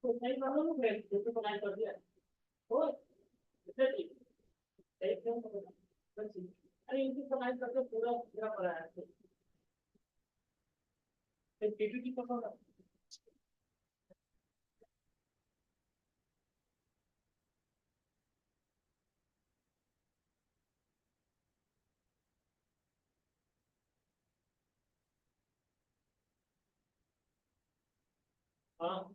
नहीं मालूम है जैसे बनाए कर दिया हो इसे ठीक एकदम बस अरे इनकी बनाए करके पूरा पूरा पड़ा है पीपीटी पसंद है हाँ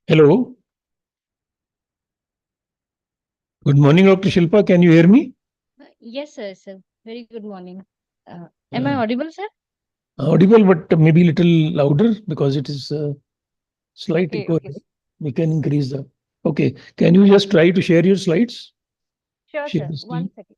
Hello. Good morning, Dr. Shilpa. Can you hear me? Yes, sir. Very good morning. Am I audible, sir? Audible, but maybe little louder because it is slight Okay, echo. okay. We can increase the. Okay. Can you just try to share your slides? Sure, Share sir. the One screen. second.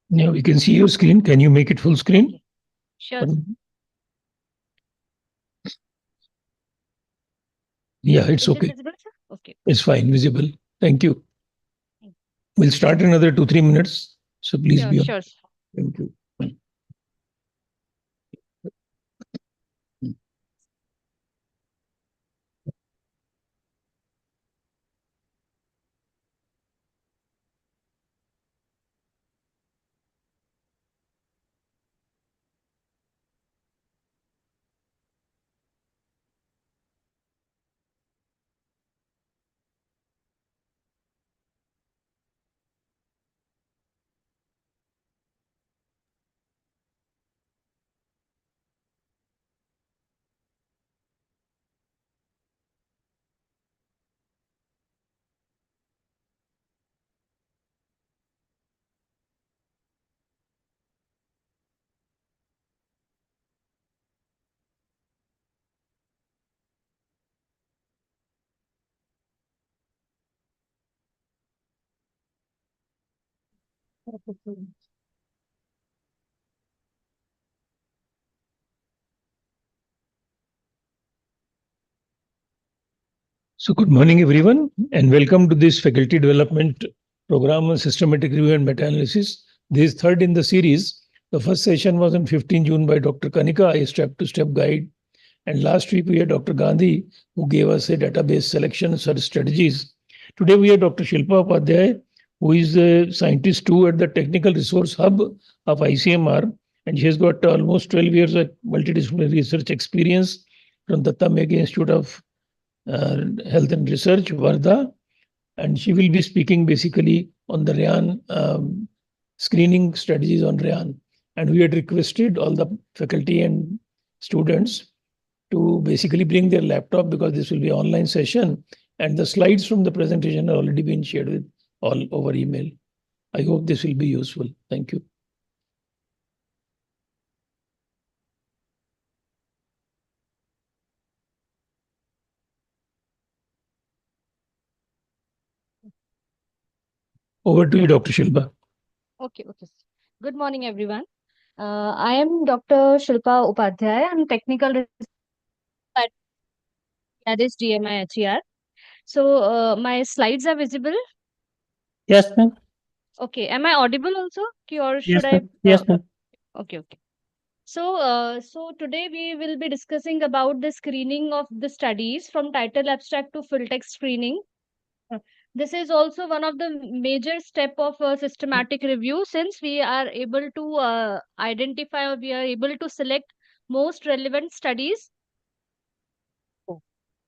Yeah, we can see your screen. Can you make it full screen? Okay. Sure, sir. Yeah, it's Is it okay. visible, sir? Okay. It's fine, visible. Thank you. Thank We'll start in another 2-3 minutes. So please Sure, be on. sure, sir. Thank you. So good morning, everyone, and welcome to this faculty development program on systematic review and meta-analysis. This is third in the series. The first session was on 15 June by Dr. Kanika, a step-to-step guide. And last week we had Dr. Gandhi, who gave us a database selection search strategies. Today we have Dr. Shilpa Upadhyay, who is a scientist too at the Technical Resource Hub of ICMR. And she has got almost 12 years of multidisciplinary research experience from Datta Meghe Institute of Health and Research, Varda, and she will be speaking basically on the RAN screening strategies on RAN. And we had requested all the faculty and students to basically bring their laptop because this will be online session and the slides from the presentation have already been shared with all over email. I hope this will be useful. Thank you. Over to you, Dr. Shilpa. Okay, okay. Good morning, everyone. I am Dr. Shilpa Upadhyay. I'm technical research at Addis DMI HER. So, my slides are visible. Yes, ma'am. Okay. Am I audible also? Or should Yes, I? ma'am. Yes, ma'am. Okay, okay. So today we will be discussing about the screening of the studies from title abstract to full text screening. This is also one of the major step of systematic review since we are able to identify or we are able to select most relevant studies.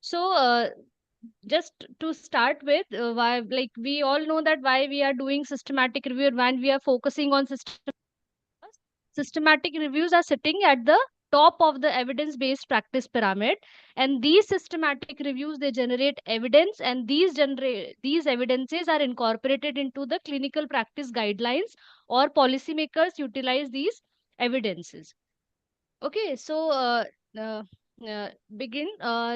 So just to start with, why like we all know that why we are doing systematic review and when we are focusing on systematic reviews are sitting at the top of the evidence based practice pyramid, and these systematic reviews they generate evidence, and these evidences are incorporated into the clinical practice guidelines, or policymakers utilize these evidences. Okay, so uh, begin.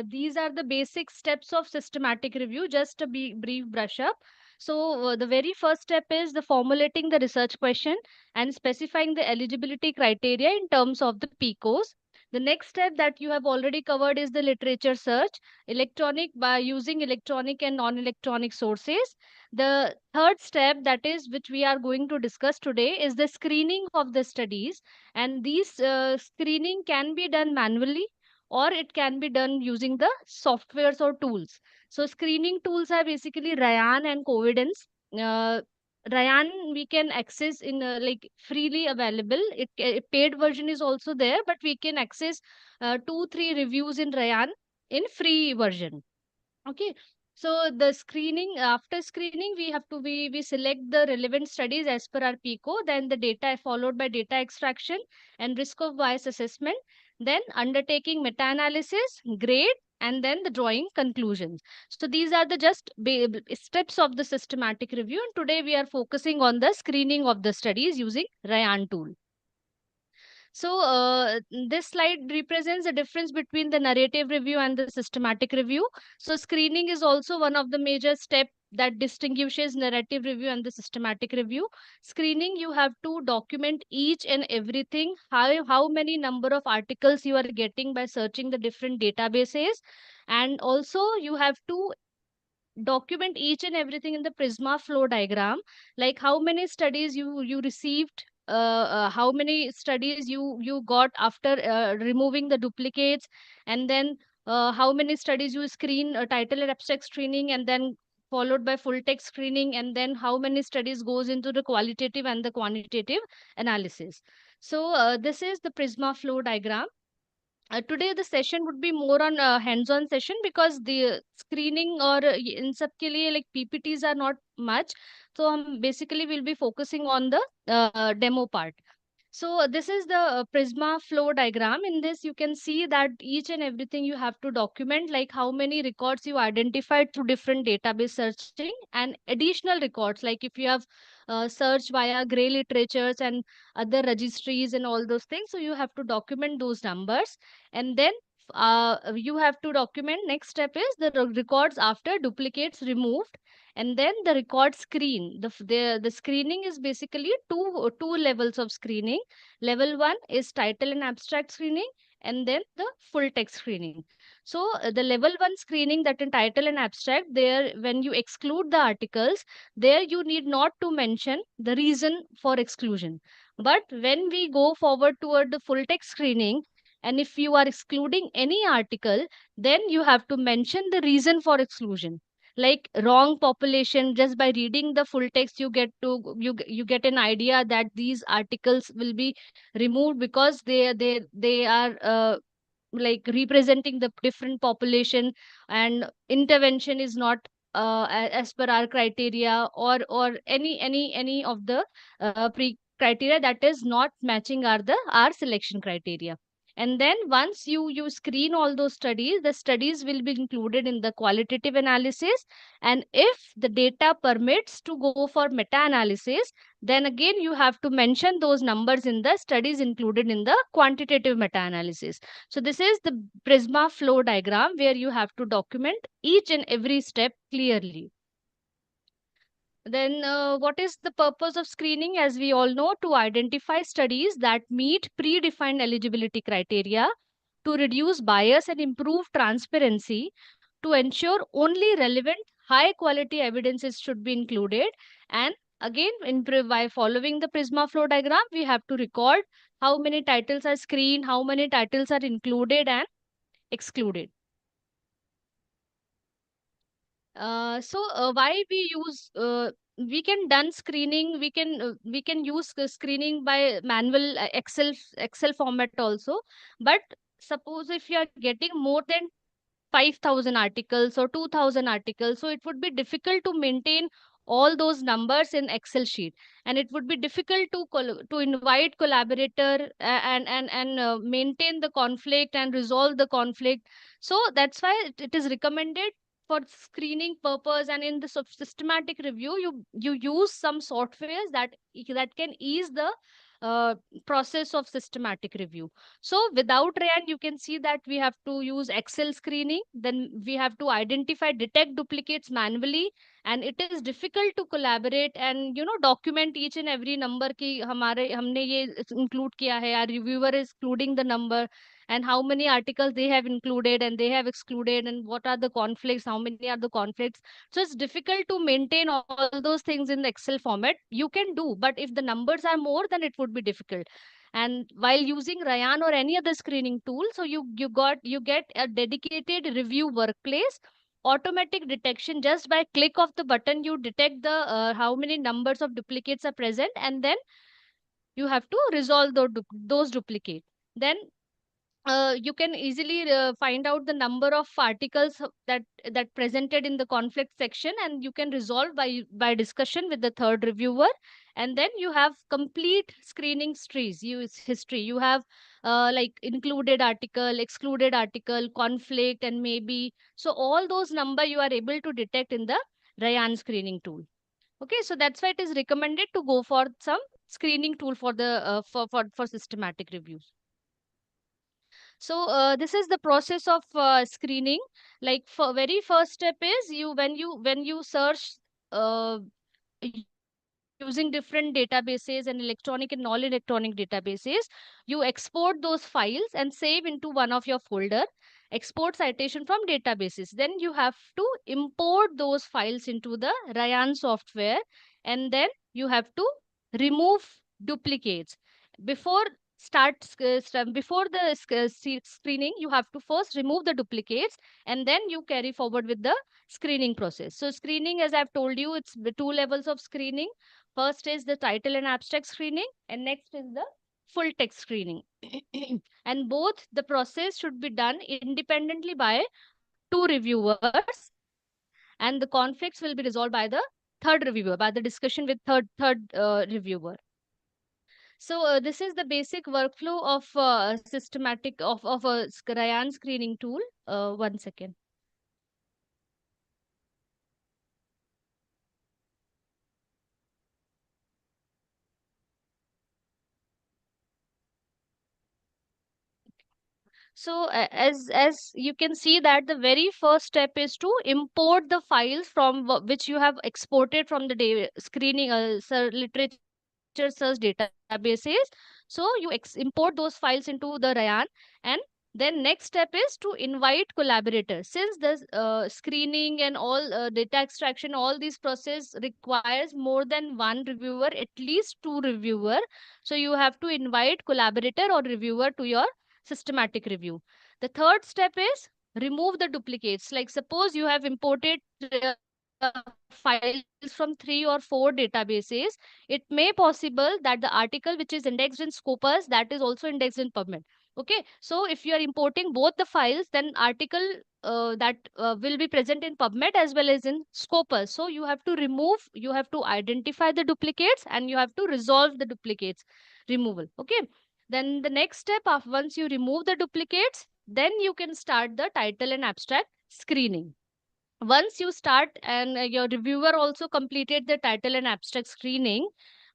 These are the basic steps of systematic review. Just a brief brush up. So, the very first step is the formulating the research question and specifying the eligibility criteria in terms of the PCOS. The next step that you have already covered is the literature search, electronic by using electronic and non-electronic sources. The third step, that is which we are going to discuss today, is the screening of the studies. And these screening can be done manually, or it can be done using the softwares or tools. So screening tools are basically Ryan and Covidence. Uh, Ryan we can access in like freely available. A paid version is also there, but we can access 2 3 reviews in Ryan in free version. Okay. So the screening, after screening, we have to we select the relevant studies as per our PICO, then the data followed by data extraction and risk of bias assessment, then undertaking meta-analysis, grade, and then the drawing conclusions. So these are the just steps of the systematic review. And today we are focusing on the screening of the studies using Ryan tool. So, this slide represents the difference between the narrative review and the systematic review. So, screening is also one of the major steps that distinguishes narrative review and the systematic review. Screening, you have to document each and everything, how many number of articles you are getting by searching the different databases. And also, you have to document each and everything in the Prisma flow diagram, like how many studies you received, how many studies you got after removing the duplicates, and then how many studies you screen, title and abstract screening, and then followed by full text screening, and then how many studies goes into the qualitative and the quantitative analysis. So this is the Prisma flow diagram. Today the session would be more on hands-on session, because the screening or in सबके लिए like PPTs are not much. So basically we'll be focusing on the demo part. So this is the Prisma flow diagram. In this, you can see that each and everything you have to document, like how many records you identified through different database searching, and additional records, like if you have searched via Gray literatures and other registries and all those things. So you have to document those numbers, and then you have to document. Next step is the records after duplicates removed, and then the record screen. The screening is basically two levels of screening. Level 1 is title and abstract screening, and then the full text screening. So the level 1 screening, that in title and abstract, there when you exclude the articles, there you need not to mention the reason for exclusion. But when we go forward toward the full text screening, and if you are excluding any article, then you have to mention the reason for exclusion, like wrong population. Just by reading the full text, you get an idea that these articles will be removed because they are like representing the different population, and intervention is not as per our criteria, or any of the pre criteria that is not matching our selection criteria. And then once you screen all those studies, the studies will be included in the qualitative analysis. And if the data permits to go for meta analysis, then again you have to mention those numbers in the studies included in the quantitative meta analysis. So this is the Prisma flow diagram, where you have to document each and every step clearly. Then, what is the purpose of screening? As we all know, to identify studies that meet predefined eligibility criteria, to reduce bias and improve transparency, to ensure only relevant, high quality evidences should be included. And again, by following the Prisma flow diagram, we have to record how many titles are screened, how many titles are included and excluded. Why we use we can done screening, we can use the screening by manual Excel format also. But suppose if you are getting more than 5,000 articles or 2,000 articles, so it would be difficult to maintain all those numbers in Excel sheet, and it would be difficult to to invite collaborator and maintain the conflict and resolve the conflict. So that's why it is recommended for screening purpose. And in the systematic review, you use some softwares that can ease the uh, process of systematic review. So without Ryan, you can see that we have to use Excel screening. Then we have to identify, detect duplicates manually, and it is difficult to collaborate and document each and every number ki hamare humne ye include kiya hai, our reviewer is including the number, and how many articles they have included and they have excluded, and what are the conflicts, how many are the conflicts. So it's difficult to maintain all those things in the Excel format. You can do, but if the numbers are more, then it would be difficult. And while using Rayan or any other screening tool, so you get a dedicated review workplace, automatic detection. Just by click of the button, you detect the how many numbers of duplicates are present, and then you have to resolve those duplicates. Then you can easily find out the number of articles that presented in the conflict section, and you can resolve by discussion with the third reviewer. And then you have complete screening trees, history. You have like included article, excluded article, conflict, and maybe, so all those number you are able to detect in the Rayan screening tool. Okay, so that's why it is recommended to go for some screening tool for the for systematic reviews. So this is the process of screening. Like, for very first step is, when you search uh, using different databases and electronic and non-electronic databases, you export those files and save into one of your folder. Export citation from databases. Then you have to import those files into the Rayan software, and then you have to remove duplicates. Before before the screening, you have to first remove the duplicates, and then you carry forward with the screening process. So screening, as I've told you, it's the two levels of screening. First is the title and abstract screening, and next is the full text screening. And both the process should be done independently by two reviewers, and the conflicts will be resolved by the third reviewer, by the discussion with third reviewer. So this is the basic workflow of systematic of a Rayan screening tool. One second. So as you can see, that the very first step is to import the files from which you have exported from the screening literature search databases. So you import those files into the Rayan, and then next step is to invite collaborators. Since the screening and all data extraction, all these process requires more than one reviewer, at least two reviewer. So you have to invite collaborator or reviewer to your systematic review. The third step is remove the duplicates. Like, suppose you have imported files from 3 or 4 databases. It may possible that the article which is indexed in Scopus, that is also indexed in PubMed. Okay, so if you are importing both the files, then article that will be present in PubMed as well as in Scopus. So you have to you have to identify the duplicates, and you have to resolve the duplicates removal. Okay, then the next step, of once you remove the duplicates, then you can start the title and abstract screening. Once you start, and your reviewer also completed the title and abstract screening,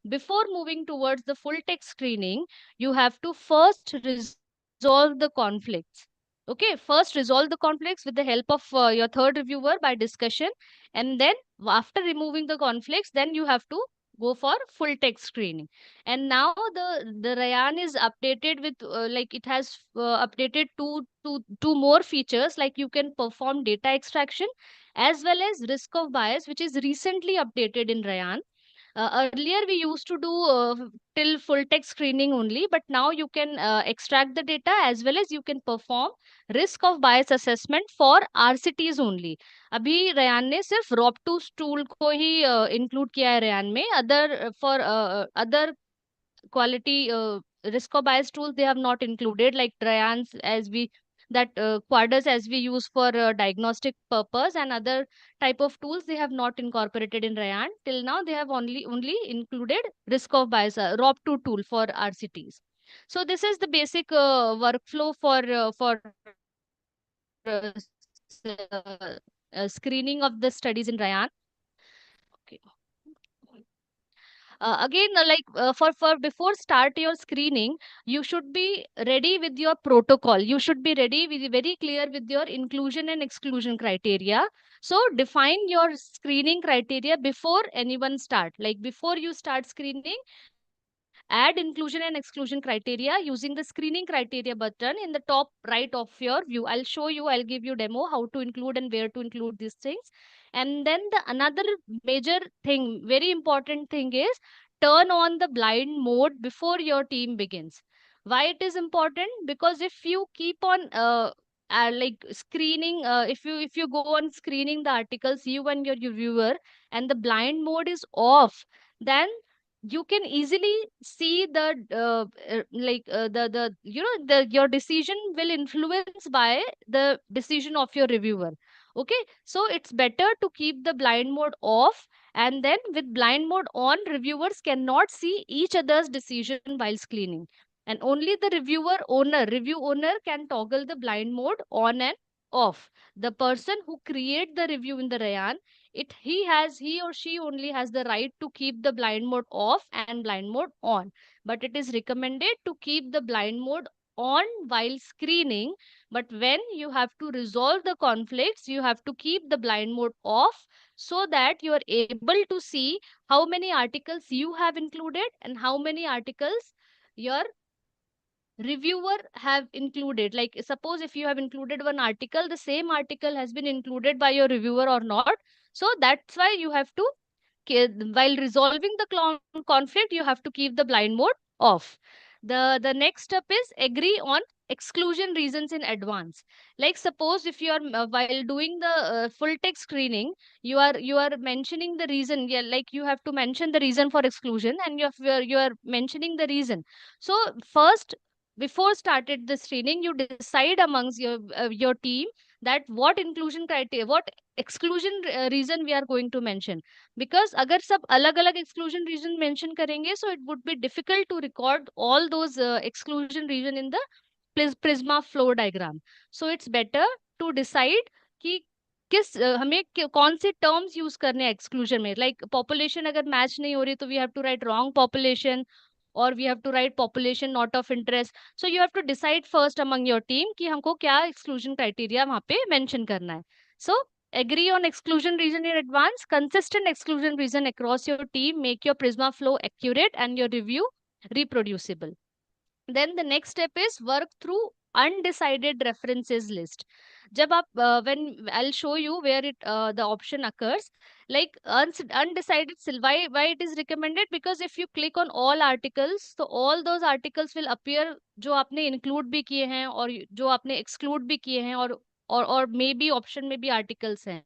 before moving towards the full text screening, you have to first resolve the conflicts. Okay, first resolve the conflicts with the help of your third reviewer by discussion, and then after removing the conflicts, then you have to go for full text screening. And now the Rayan is updated with like, it has updated two more features, like you can perform data extraction as well as risk of bias, which is recently updated in Rayan. Earlier, we used to do till full text screening only, but now you can extract the data as well as you can perform risk of bias assessment for RCTs only. अभी Ryan ने सिर्फ ROP2 tool को ही include किया है Ryan में. Other for other quality risk of bias tools they have not included, like Rayans, as we that Quadus, as we use for diagnostic purpose, and other type of tools they have not incorporated in Rayan. Till now they have only included risk of bias ROP2 tool for RCTs. So this is the basic workflow for uh, screening of the studies in Rayan. Okay. Again, for before start your screening, you should be ready with your protocol. You should be ready with very clear with your inclusion and exclusion criteria. So define your screening criteria before anyone start. Like, before you start screening, add inclusion and exclusion criteria using the screening criteria button in the top right of your view. I'll show you, I'll give you demo how to include and where to include these things. And then the another major thing, very important thing is turn on the blind mode before your team begins. Why it is important? Because if you keep on like screening, if you go on screening the articles, you and your reviewer, and the blind mode is off, then you can easily see the the the your decision will influence by the decision of your reviewer. Okay, so it's better to keep the blind mode off, and then with blind mode on, reviewers cannot see each other's decision while screening, and only the review owner can toggle the blind mode on and off. The person who create the review in the Rayan, he or she only has the right to keep the blind mode off and blind mode on. But it is recommended to keep the blind mode on while screening. But when you have to resolve the conflicts, you have to keep the blind mode off, so that you are able to see how many articles you have included and how many articles your reviewer have included. Like suppose if you have included one article, the same article has been included by your reviewer or not. So that's why you have to while resolving the conflict, you have to keep the blind mode off. The next step is agree on exclusion reasons in advance. Like suppose if you are while doing the full text screening, you are mentioning the reason. Yeah, like you have to mention the reason for exclusion, and you are mentioning the reason. So first, before started the screening, you decide amongst your team that what inclusion criteria, what exclusion reason we are going to mention. Because अगर सब अलग अलग exclusion reason mention करेंगे, so it would be difficult to record all those exclusion reason in the prisma flow diagram. So it's better to decide कि हमें कौन से terms use करने हैं exclusion में. Like population अगर match नहीं हो रही, तो we have to write wrong population, or we have to write population not of interest. So you have to decide first among your team कि हमको क्या exclusion criteria वहाँ पे mention करना है. So agree on exclusion reason in advance, consistent exclusion reason across your team, make your Prisma flow accurate and your review reproducible. Then the next step is work through undecided references list. जब आप when I'll show you where it the option occurs, like undecided why it is recommended, because if you click on all articles, so all those articles will appear जो आपने include भी किए हैं और जो आपने exclude भी किए हैं, और मे बी ऑप्शन में भी आर्टिकल्स हैं.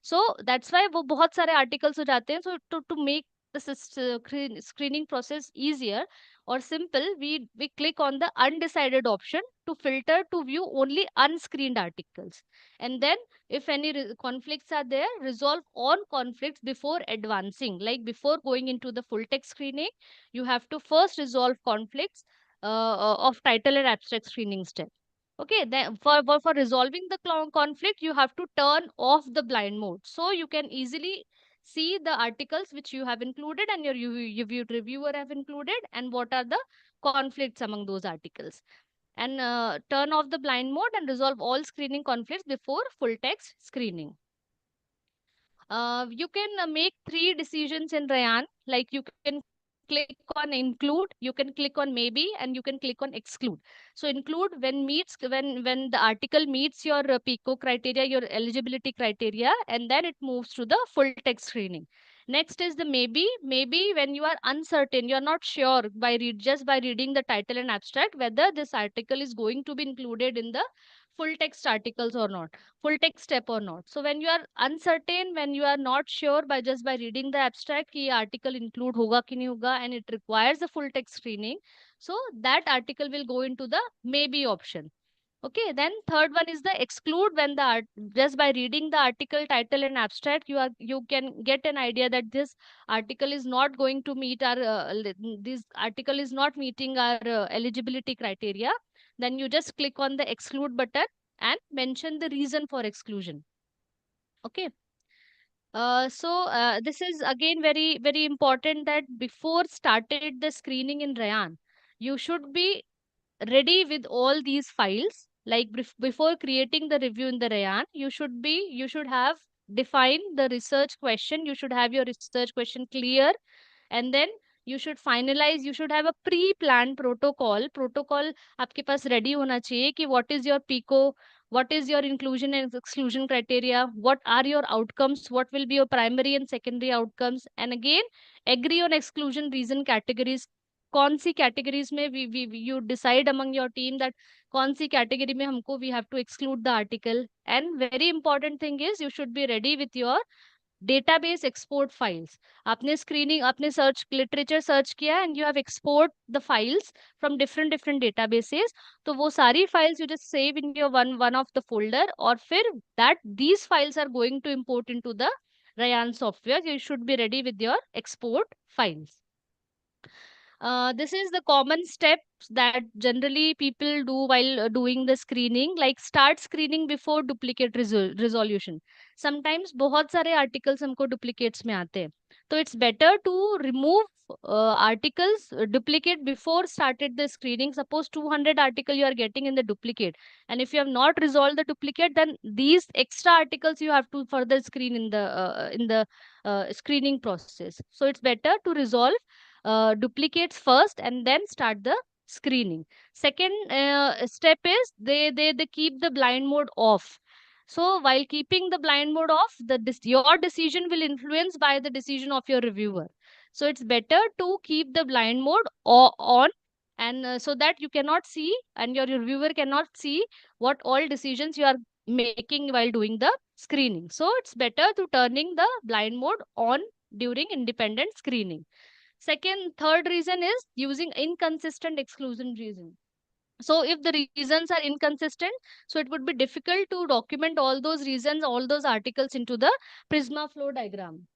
सो दैट्स वाई वो बहुत सारे आर्टिकल्स हो जाते हैं. So to make the screening process easier or simple, we click on the undecided option to filter to view only unscreened articles. And then if any conflicts are there, resolve all conflicts before advancing. Like before going into the full text screening, you have to first resolve conflicts of title and abstract screening step. Okay, then for resolving the conflict, you have to turn off the blind mode, so you can easily see the articles which you have included and your reviewer have included, and what are the conflicts among those articles. And turn off the blind mode and resolve all screening conflicts before full text screening. You can make 3 decisions in Rayan. Like you can click on include, you can click on maybe, and you can click on exclude. So include when the article meets your PICO criteria, your eligibility criteria, and then it moves to the full text screening. Next is the maybe when you are uncertain, you are not sure just by reading the title and abstract whether this article is going to be included in the full text articles or not, full text step or not. So when you are uncertain, when you are not sure by just by reading the abstract कि ये article include होगा कि नहीं होगा, and it requires a full text screening, so that article will go into the maybe option. Okay, then third one is the exclude. When just by reading the article title and abstract, you can get an idea that this article is not going to meet our this article is not meeting our eligibility criteria. Then you just click on the exclude button and mention the reason for exclusion. Okay. This is again very very important, that before started the screening in Rayan, you should be ready with all these files. Like before creating the review in the Rayan, you should have defined the research question. You should have your research question clear, and then You should finalize, you should have a pre-planned protocol. Protocol आपके पास ready होना चाहिए कि what is your PICO, what is your inclusion and exclusion criteria, what are your outcomes, what will be your primary and secondary outcomes, and again agree on exclusion reason categories. कौन सी categories में you decide among your team that कौन सी category में हमको we have to exclude the article. And very important thing is you should be ready with your database export files. आपने screening, आपने search literature search किया and you have export the files from different databases. तो वो सारी files you just save in your one of the folder, और फिर that these files are going to import into the Rayan software. You should be ready with your export files. This is the common steps that generally people do while doing the screening, like start screening before duplicate resolution. Sometimes बहुत सारे articles हमको duplicates में आते हैं, तो it's better to remove articles duplicate before started the screening. Suppose 200 article you are getting in the duplicate, and if you have not resolved the duplicate, then these extra articles you have to further screen in the screening process. So it's better to resolve duplicates first and then start the screening. Second step is they keep the blind mode off. So while keeping the blind mode off, your decision will influence by the decision of your reviewer. So it's better to keep the blind mode on, and so that you cannot see and your reviewer cannot see what all decisions you are making while doing the screening. So it's better to turning the blind mode on during independent screening. Third reason is using inconsistent exclusion reason. So if the reasons are inconsistent, so it would be difficult to document all those reasons, all those articles into the Prisma flow diagram.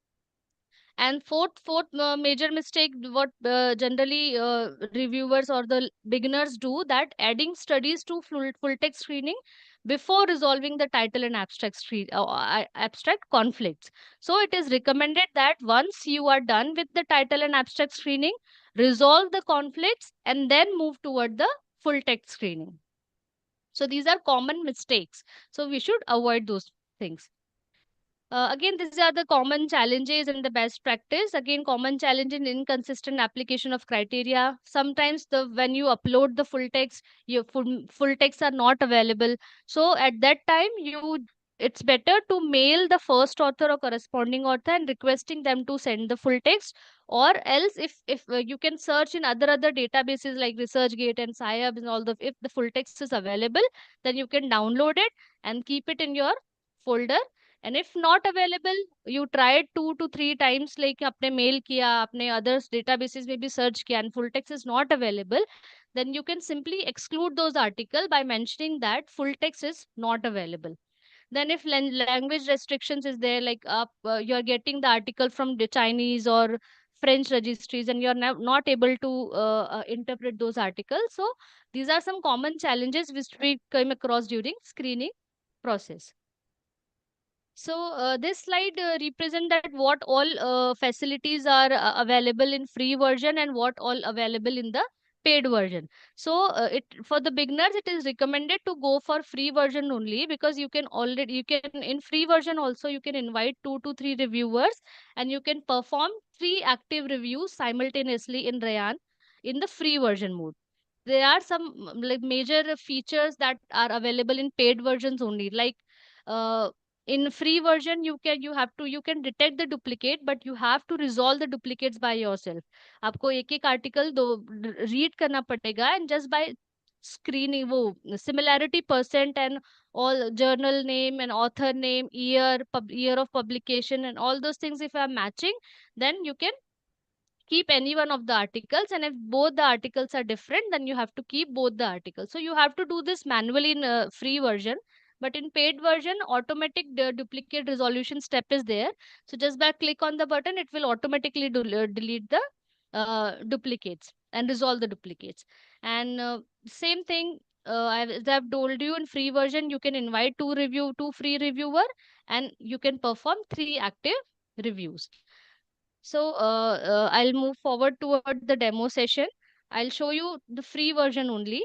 And fourth major mistake what generally reviewers or the beginners do, that adding studies to full text screening before resolving the title and abstract conflicts. So it is recommended that once you are done with the title and abstract screening, resolve the conflicts and then move toward the full text screening. So these are common mistakes. So we should avoid those things. Again, these are the common challenges and the best practice. Again, common challenge in inconsistent application of criteria. Sometimes when you upload the full text, your full text are not available. So at that time, it's better to mail the first author or corresponding author and requesting them to send the full text. Or else, if you can search in other databases like ResearchGate and SciHub and all if the full text is available, then you can download it and keep it in your folder. And if not available, you tried 2 to 3 times, like आपने mail किया, आपने others databases में भी search किया and full text is not available, then you can simply exclude those articles by mentioning that full text is not available. Then if language restrictions is there, like you are getting the article from the Chinese or French registries and you are not able to interpret those articles. So these are some common challenges which we came across during screening process. So this slide represent that what all facilities are available in free version and what all available in the paid version. So it for the beginners, it is recommended to go for free version only, because you can in free version also you can invite 2 to 3 reviewers and you can perform 3 active reviews simultaneously in Rayan in the free version mode. There are some like major features that are available in paid versions only, like in free version you can detect the duplicate, but you have to resolve the duplicates by yourself. आपको एक article read करना पड़ेगा, and just by screening वो similarity percent and all journal name and author name, year of publication and all those things, if you are matching, then you can keep any one of the articles. And if both the articles are different, then you have to keep both the articles. So you have to do this manually in a free version, but in paid version, automatic duplicate resolution step is there. So just by click on the button, it will automatically delete the duplicates and resolve the duplicates. And same thing, as I've told you, in free version you can invite 2 free reviewer and you can perform 3 active reviews. So I'll move forward toward the demo session. I'll show you the free version only.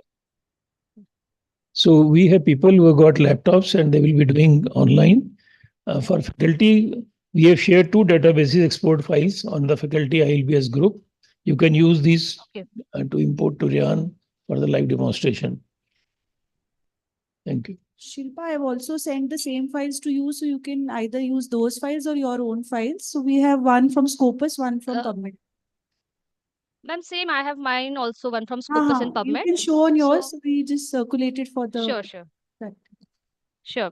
So we have people who have got laptops and they will be doing online. For faculty, we have shared 2 databases export files on the faculty ILBS group. You can use these Okay. to import to Rayan for the live demonstration. Thank you. Shilpa, I've also sent the same files to you, so you can either use those files or your own files. So we have one from Scopus, one from PubMed. Ma'am, same. I have mine also, one from Scopus and You PubMed. can show on yours. So- We just circulated for the. Sure, sure. that. Sure.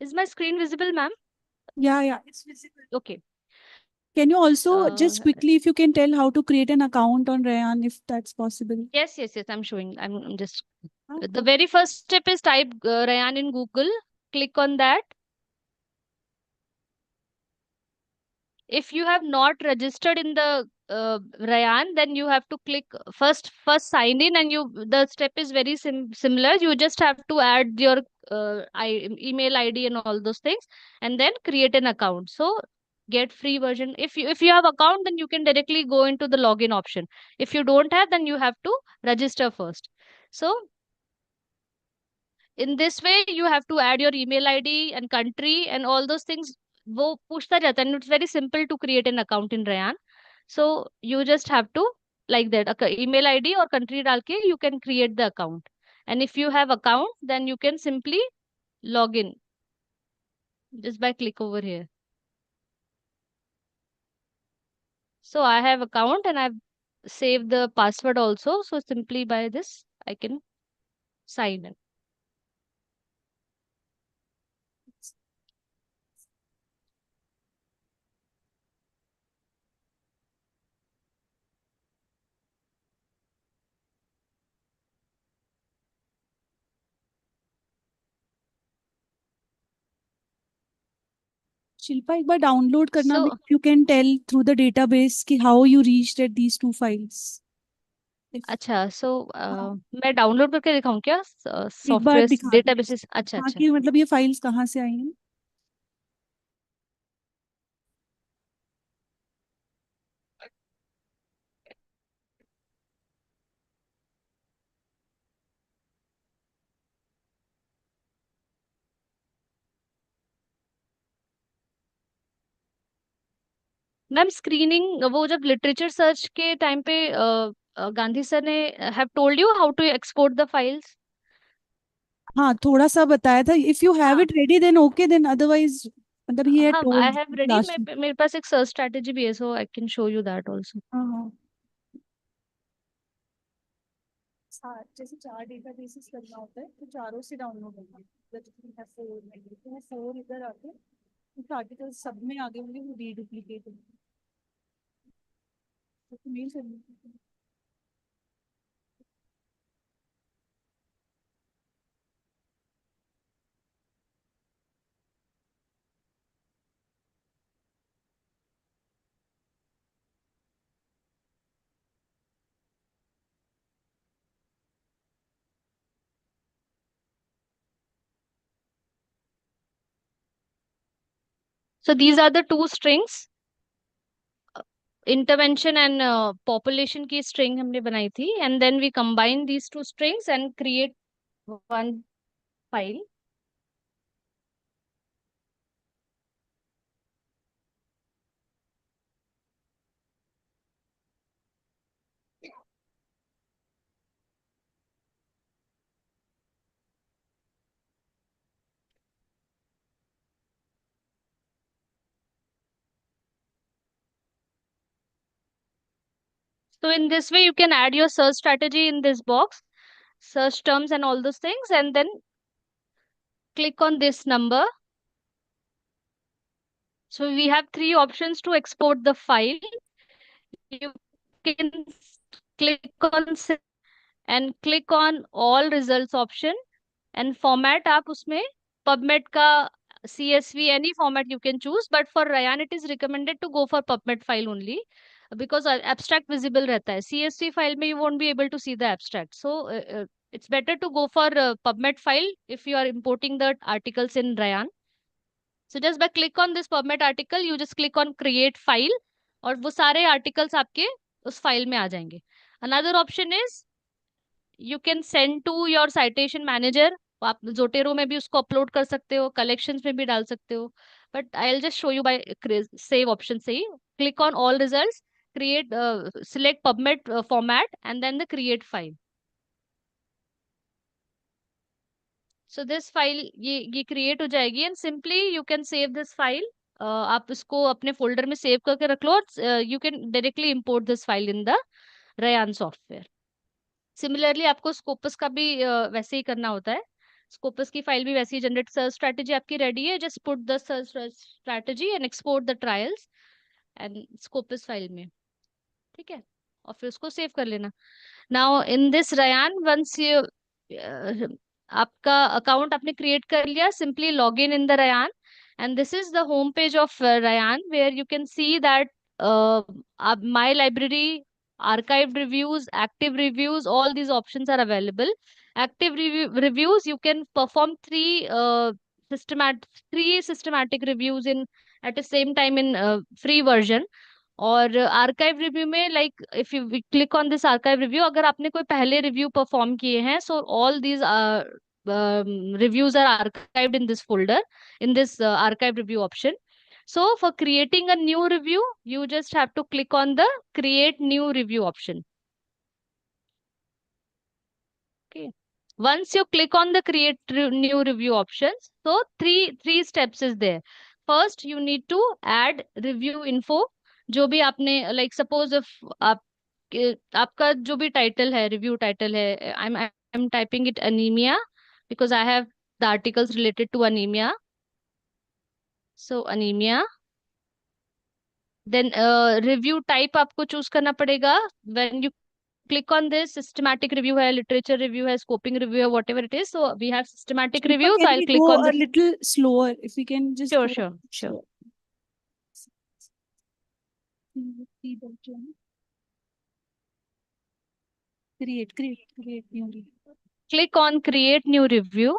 Is my screen visible, ma'am? Yeah, it's visible. Okay. Can you also just Uh, quickly, if you can tell how to create an account on Rayan, if that's possible? Yes, I'm showing. I'm just. Ah, The very first step is type Rayan in Google. Click on that. If you have not registered in the Rayan, then you have to click first sign in, and the step is very similar. You just have to add your email ID and all those things, and then create an account. So get free version. If you have account, then you can directly go into the login option. If you don't have, then you have to register first. So in this way, you have to add your email ID and country and all those things. वो पूछता जाता है, and it's very simple to create an account in Rayan. So you just have to, like that, email ID or country डाल के you can create the account. And if you have account, then you can simply log in just by click over here. So I have account and I've saved the password also. So simply by this, I can sign in. Shilpa, एक बार download करना, So- if you can tell through the database कि how you reached at these two files. अच्छा, so मैं download करके दिखाऊं क्या एक बार software दिखा दो। डेटाबेसेस? अच्छा हाँ, अच्छा कि मतलब ये फाइल्स कहाँ से आई हैं? मैम स्क्रीनिंग वो जब लिटरेचर सर्च के टाइम पे गांधी सर ने have told you how to export the files. हाँ, थोड़ा सा बताया था. If you have it ready, then okay, then otherwise, मतलब he had हाँ, told I have ready. last week. मेरे पास एक सर्च स्ट्रेटजी भी है, so I can show you that also. हाँ. जैसे 4 डेटाबेसेस करना होता है, तो चारों से डाउनलोड होगा. जैसे 4 इधर आते हैं, कुछ आर्टिकल्स सब में आगे होंगे, वो डुप्लीकेट होंगे. तो मेल करनी है. So these are the two strings. Intervention and population की string हमने बनाई थी, and then we combine these two strings and create one file. So in this way, you can add your search strategy in this box, search terms and all those things, and then click on this number. So we have 3 options to export the file. You can click on and click on all results option and format आप उसमें PubMed का CSV any format you can choose, but for Rayan it is recommended to go for PubMed file only. because abstract visible रहता है. CSV file में you won't be able to see the abstract. So it's better to go for PubMed file if you are importing the articles in Rayan. So just by click on this PubMed article, you just click on create file और वो सारे articles आपके उस file में आ जाएंगे. Another option is you can send to your citation manager. आप Zotero में भी उसको अपलोड कर सकते हो, कलेक्शंस में भी डाल सकते हो. But I will just show you by save option से ही. Click on all results, create select PubMed format and then the create file. So this file ये create हो जाएगी and simply you can save this file. आप इसको अपने folder में save करके रख लो और you can directly import this file in the Rayan software. Similarly आपको स्कोपस का भी वैसे ही करना होता है. स्कोपस की फाइल भी वैसे ही जनरेट. सर्च स्ट्रैटेजी आपकी रेडी है, just put the search strategy and export the trials and Scopus file में. ठीक है, और फिर उसको सेव कर लेना. Now in this Rayan, once you आपका अकाउंट आपने क्रिएट कर लिया, simply log in the Rayan and this is the home page of Rayan where you can see that my library, archived reviews, active reviews, all these options are available. Active reviews, you can perform three systematic reviews in at the same time in free version. और archive review में like if you click on this archive review, अगर आपने कोई पहले review perform किए हैं, so all these reviews are archived in this folder, in this archive review option. So for creating a new review, you just have to click on the create new review option. Okay, once you click on the create new review options, so three steps is there. First you need to add review info. जो भी आपने like suppose if आपका जो भी title है, review title है, I am typing it anaemia because I have the articles related to anemia. So anemia. Then review type आपको choose करना पड़ेगा. When you click on this, systematic review है, literature review है, scoping review है, whatever it is. So we have systematic Shilpa, review. So can I'll we click go on a this. little slower if we can just Sure, go sure, sure. Create new review. Click on create new review.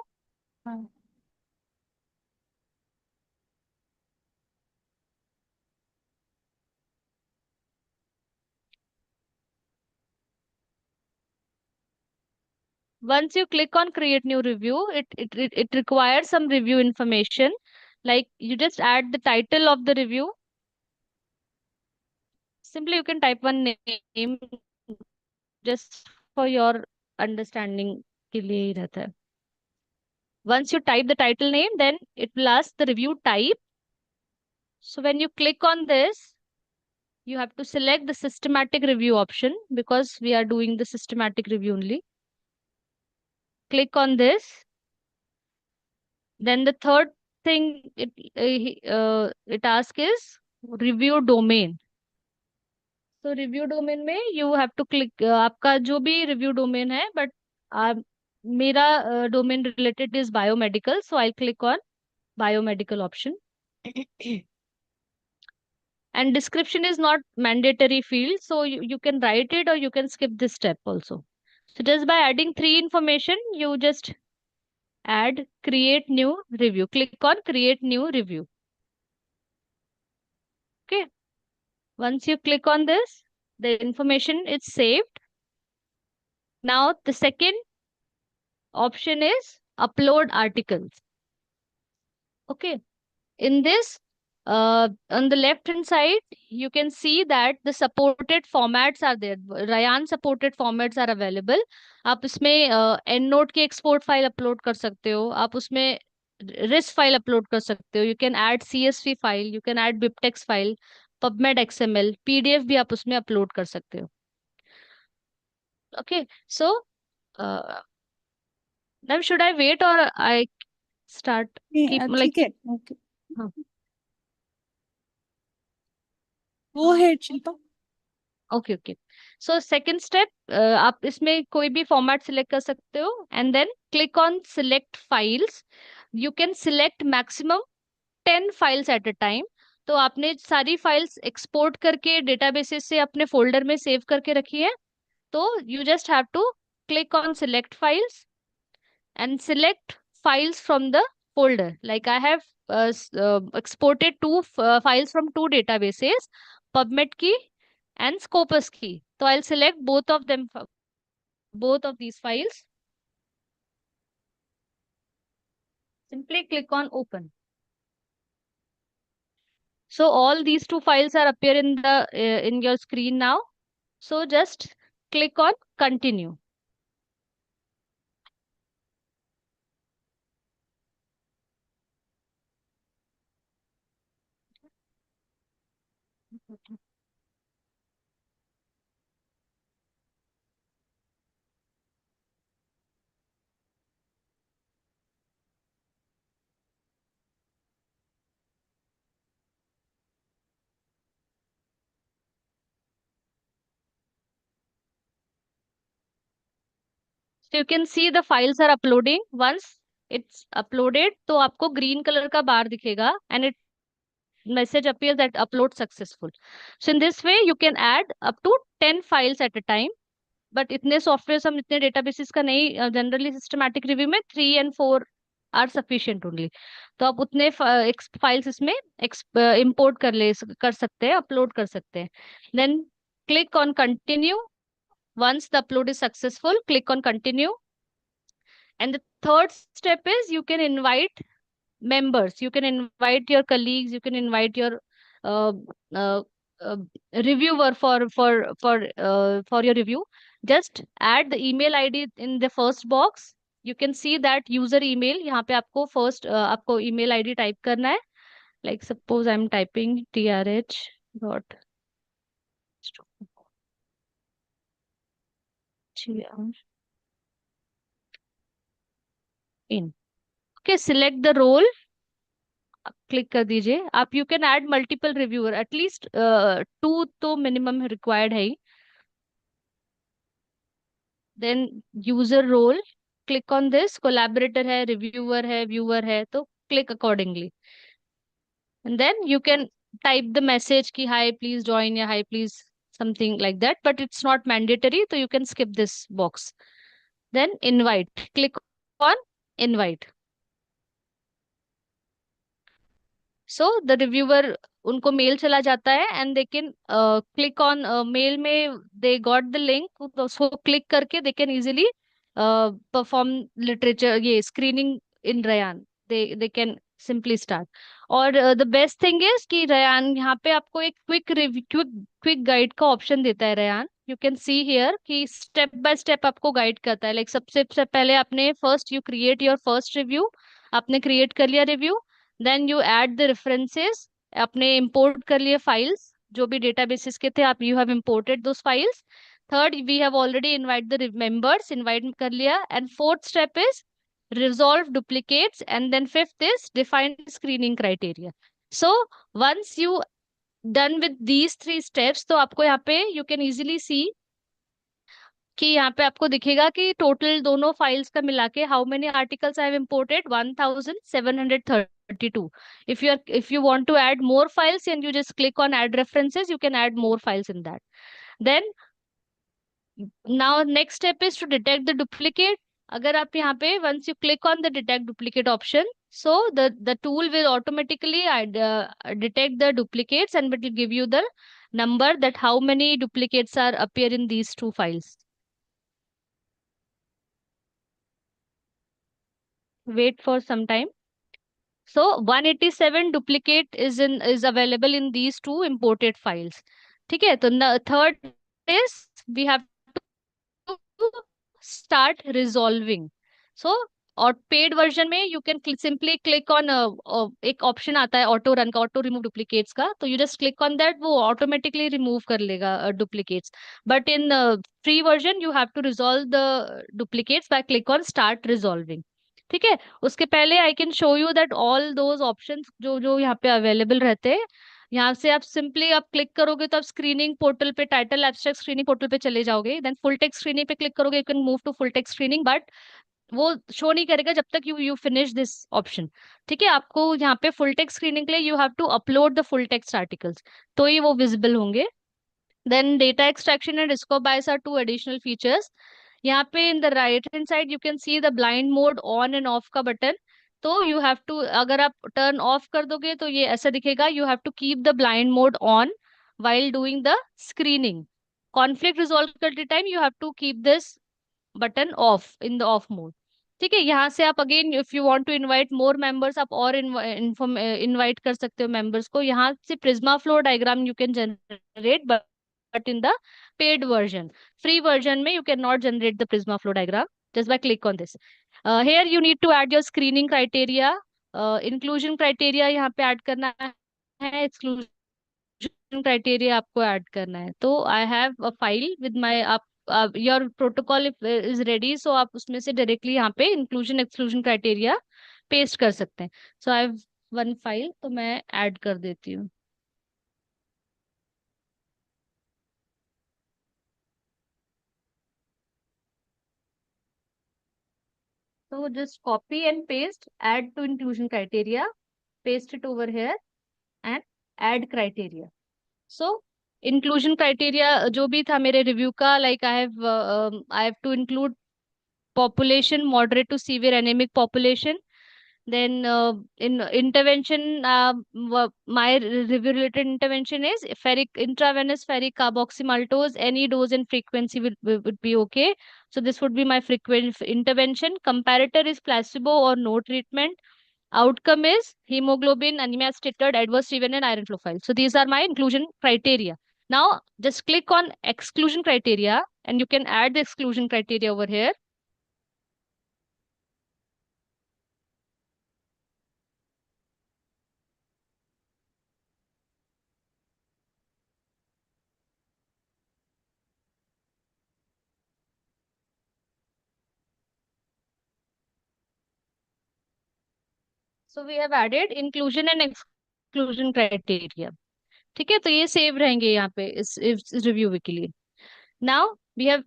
Once you click on create new review, it requires some review information. Like you just add the title of the review. Simply you can type one name just for your understanding के लिए ही रहता है. Once you type the title name, then it will ask the review type. So when you click on this, you have to select the systematic review option because we are doing the systematic review only. Click on this. Then the third thing it asks is review domain. So review domain में you have to click आपका जो भी review domain है, but मेरा domain related is biomedical, so I'll click on biomedical option. And description is not mandatory field, so you can write it or you can skip this step also. So just by adding three information, you just add create new review. Click on create new review. Okay. Once you click on this, the information is saved. Now the second option is upload articles. Okay. In this, on the left hand side, you can see that the supported formats are there. Rayan supported formats are available. आप इसमें EndNote की export file upload कर सकते हो. आप उसमें RIS file upload कर सकते हो. You can add CSV file. You can add BibTeX file, PubMed XML, PDF भी आप उसमें upload कर सकते हो. Okay, so now should I wait or I start? Keep like ठीक है, okay. हाँ. Go ahead, Shilpa. Okay okay. So second step, आप इसमें कोई भी फॉर्मेट सिलेक्ट कर सकते हो and then click on select files. You can select maximum 10 files at a time. तो आपने सारी फाइल्स एक्सपोर्ट करके डेटाबेसेस से अपने फोल्डर में सेव करके रखी है, तो you just have to click on select files and select files from the folder. Like I have exported files from two databases, PubMed key and Scopus key. So I'll select both of them, both of these files. Simply click on open. So all these two files are appear in the in your screen now. So just click on continue. So you can see the files are uploading. Once it's uploaded, तो आपको green color का bar दिखेगा and it message appears that upload successful. So in this way you can add up to 10 files at a time. But इतने software हम इतने databases का नहीं, generally systematic review में 3 and 4 आर सफिशिएंट ओनली. तो आप उतने फाइल्स इसमें इंपोर्ट कर सकते हैं, अपलोड कर सकते हैं. Then click on continue. Once the upload is successful, click on continue. And the third step is you can invite members. You can invite your colleagues. You can invite your uh, uh, uh, reviewer for your review. Just add the email ID in the first box. You can see that user email. यहाँ पे आपको first आपको email ID type करना है. Like suppose I'm typing trh dot in. Okay, select the role. क्लिक कर दीजिए आप. You can add multiple reviewer, at least 2 तो मिनिमम रिक्वायर्ड है ही. Then user role, click on this. Collaborator है, रिव्यूअर है, व्यूअर है, तो click accordingly. And then you can type the message कि हाय प्लीज ज्वाइन या hi please something like that, but it's not mandatory, तो you can skip this box. Then invite, click on invite. So the reviewer, उनको mail चला जाता है and they can click on mail में they got the link, तो उसको क्लिक करके they can easily perform literature ये screening in Rayyan. They can simply start. और द बेस्ट थिंग इज कि रयान यहाँ पे आपको एक क्विक गाइड का ऑप्शन देता है Rayyan. You can see here कि स्टेप बाय स्टेप आपको गाइड करता है. लाइक सबसे पहले आपने first you create your first review. आपने क्रिएट कर लिया review. Then you add the references. आपने इंपोर्ट कर लिए फाइल्स जो भी डेटाबेसेस के थे, आप you have imported those files. Third, we have already invite the members, invite कर लिया. And fourth step is resolve duplicates, and then fifth is define screening criteria. So once you done with these 3 steps, तो आपको यहाँ पे you can easily see कि यहाँ पे आपको दिखेगा कि टोटल दोनों फाइल्स का मिला के how many articles I have imported, 1732. if you want to add more files and you just click on add references, you can add more files in that. Then now next step is to detect the duplicate. अगर आप यहाँ पे once you click on the detect duplicate option, so the tool will automatically detect the duplicates and it will give you the number that how many duplicates are appear in these 2 files. Wait for some time. So 187 duplicate is available in these 2 imported files. ठीक है. तो third is we have to start resolving. So और paid version में you can simply click on, एक option आता है auto run का, auto remove duplicates का, तो you just click on that, वो ऑटोमेटिकली रिमूव कर लेगा duplicates. But in free version you have to resolve the duplicates by click on start resolving. ठीक है. उसके पहले I can show you that all those options जो जो यहाँ पे अवेलेबल रहते हैं. यहाँ से आप सिंपली आप क्लिक करोगे तो आप स्क्रीनिंग पोर्टल पे, टाइटल एब्स्ट्रैक्ट स्क्रीनिंग पोर्टल पे चले जाओगे. देन फुल टेक्स्ट स्क्रीनिंग पे क्लिक करोगे, you can move to full text screening. But वो शो नहीं करेगा जब तक यू फिनिश दिस ऑप्शन। ठीक है, आपको यहाँ पे फुल टेक्स्ट स्क्रीनिंग के लिए you have to upload the full text articles, तो ही वो विजिबल होंगे। Then data extraction and disco bias are two additional features. यहाँ पे in the right hand side you can see the blind mode on and off का button. तो you have to, अगर आप टर्न ऑफ कर दोगे तो ये ऐसा दिखेगा, you have to keep the blind mode on while doing the screening. Conflict resolve करते time you have to keep this button off in the off mode। ठीक है, यहाँ से आप again if you want to invite more members, आप और invite कर सकते हो मेंबर्स को। यहाँ से PRISMA flow diagram you can generate, but in the paid version. Free version में you can not generate the PRISMA flow diagram just by click on this। Here you need to add your screening criteria, inclusion criteria यहाँ पे add करना है, exclusion criteria आपको add करना है। तो I have a file with my, आप your protocol is ready, सो आप उसमें से डायरेक्टली यहाँ पे इंक्लूजन एक्सक्लूजन क्राइटेरिया पेस्ट कर सकते हैं। सो आई हैव वन फाइल, तो मैं ऐड कर देती हूँ। So just copy and paste, add to inclusion criteria, paste it over here and add criteria। So inclusion criteria जो भी था मेरे रिव्यू का, like I have to include population moderate to severe anemic population। Then in intervention, my review related intervention is ferric intravenous ferric carboxymaltose. Any dose and frequency would be okay. So this would be my frequent intervention. Comparator is placebo or no treatment. Outcome is hemoglobin, anemia stated, adverse event, and iron profile. So these are my inclusion criteria. Now just click on exclusion criteria and you can add the exclusion criteria over here. So we have added inclusion and exclusion criteria। ठीक है, तो ये save रहेंगे यहाँ पे इस review के लिए। Now we have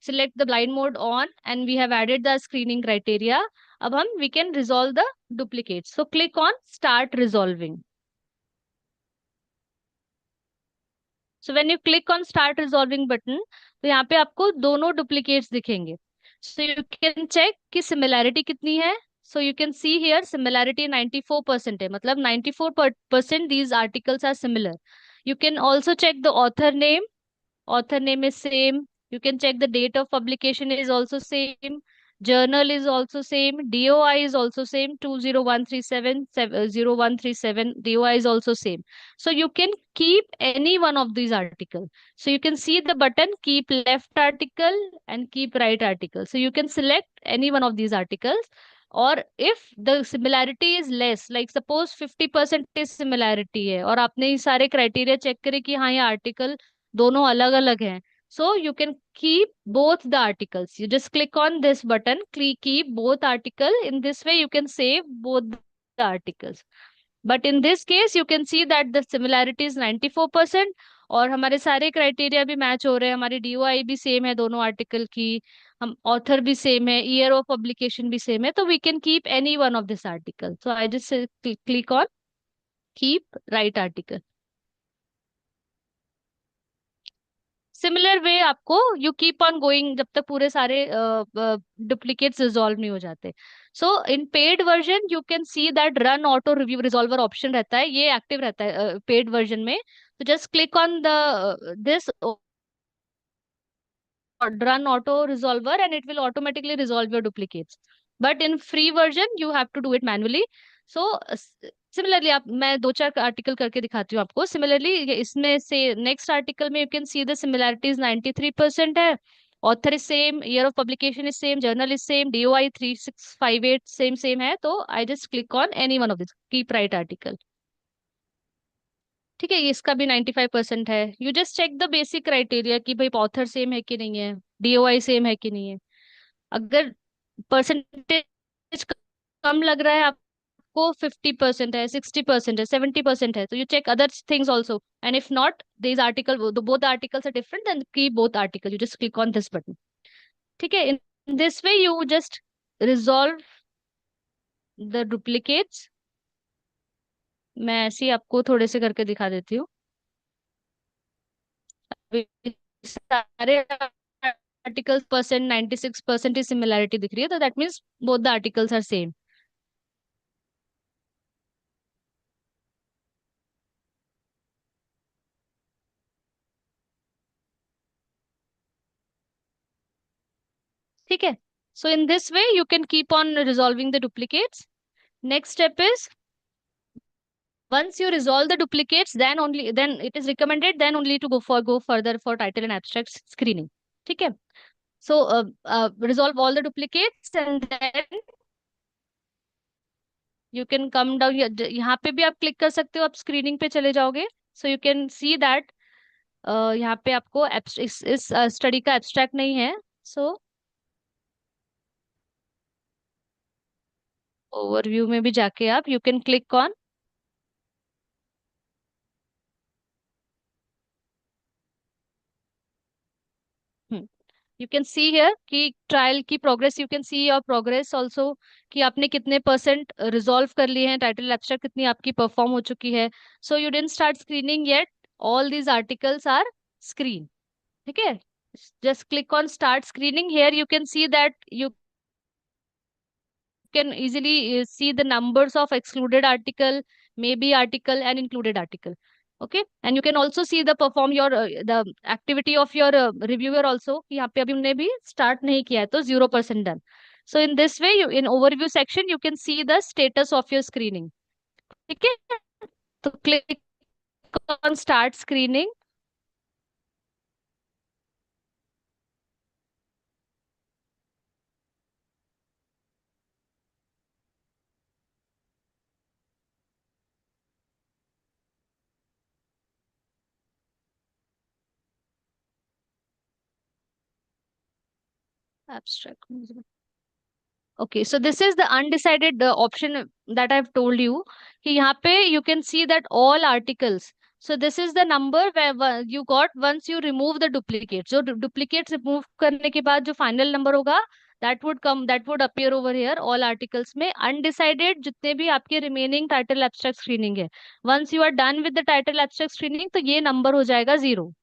select the blind mode on and we have added the screening criteria। अब हम we can resolve the duplicates। So click on start resolving। So when you click on start resolving button, तो यहाँ पे आपको दोनों duplicates दिखेंगे। So you can check कि similarity कितनी है। So you can see here similarity 94% है, मतलब 94% these articles are similar। You can also check the author name। Author name is same। You can check the date of publication is also same। Journal is also same। DOI is also same, 20137 0137 DOI is also same। So you can keep any one of these articles। So you can see the button keep left article and keep right article। So you can select any one of these articles। और if the similarity is less, like suppose 50% is similarity है और आपने ये सारे criteria check करे कि हाँ ये article दोनों अलग अलग हैं, so you can keep both the articles। You just click on this button, keep both article। In this way you can save both the articles। But in this case you can see that the similarity is 94% और हमारे सारे criteria भी match हो रहे हैं, हमारी DOI भी same है दोनों आर्टिकल की, हम ऑथर भी सेम है, ईयर ऑफ पब्लिकेशन भी सेम है। तो we can keep any one of this article. So I just click on keep right article. Similar way आपको यू कीप ऑन गोइंग जब तक पूरे सारे डुप्लीकेट्स रिजॉल्व नहीं हो जाते। So in paid version you can see that run auto review resolver option रहता है, ये एक्टिव रहता है पेड वर्जन में। तो just click on the this run auto resolver and it will automatically resolve your duplicates। But in free version you have to do it manually। So similarly आप, मैं दो चार आर्टिकल करके दिखाती हूँ आपको। Similarly इसमें से नेक्स्ट आर्टिकल में you can see the similarities 93% है, author is same, year of publication is same, journal is same, DOI 3658 same है। तो I just click on any one of this, keep right article। ठीक है, इसका भी 95% है। You just check the basic criteria कि भाई ऑथर सेम है कि नहीं है, DOI सेम है कि नहीं है। अगर परसेंटेज कम लग रहा है आपको, 50% है, 60% है, 70% है, तो you check other things also. And if not this article, both articles are different, then keep both article. You just click on this button. ठीक है, this way you just resolve the duplicates. मैं ऐसे ही आपको थोड़े से करके दिखा देती हूँ. अभी सारे आर्टिकल्स परसेंट 96% ही सिमिलैरिटी दिख रही है, तो that means both the articles are same. ठीक है. So in this way you can keep on resolving the duplicates. Next step is, once you resolve the duplicates, then it is recommended then only to go further for title and abstract screening. ठीक है. So resolve all the duplicates and then you can come down. यहाँ पे भी आप click कर सकते हो, आप स्क्रीनिंग पे चले जाओगे. So you can see that यहाँ पे आपको इस स्टडी का एब्स्ट्रैक्ट नहीं है. So ओवरव्यू में भी जाके आप you can click on. You can see here कि ट्रायल की progress, you can see your progress also, कि आपने कितने परसेंट रिजॉल्व कर लिए हैं, टाइटल एब्स्ट्रैक्ट कितनी आपकी परफॉर्म हो चुकी है. So you didn't start screening yet, all these articles are screen. ठीक है. Just click on start screening. Here you can see that you can easily see the numbers of excluded article, maybe article and included article. Okay, and you can also see the perform your the activity of your reviewer also, कि यहाँ पे अभी उन्होंने भी start नहीं किया है तो 0% done. So in this way, you in overview section you can see the status of your screening. ठीक है. तो click on start screening. Abstract. Okay, so this is the undecided option that I've told you. कि यहाँ पे you can see that all articles. So this is the number where you got once you remove the duplicates. जो duplicates remove करने के बाद जो final number होगा, that would appear over here. All articles में undecided जितने भी आपके remaining title abstract screening है. Once you are done with the title abstract screening, तो ये number हो जाएगा 0.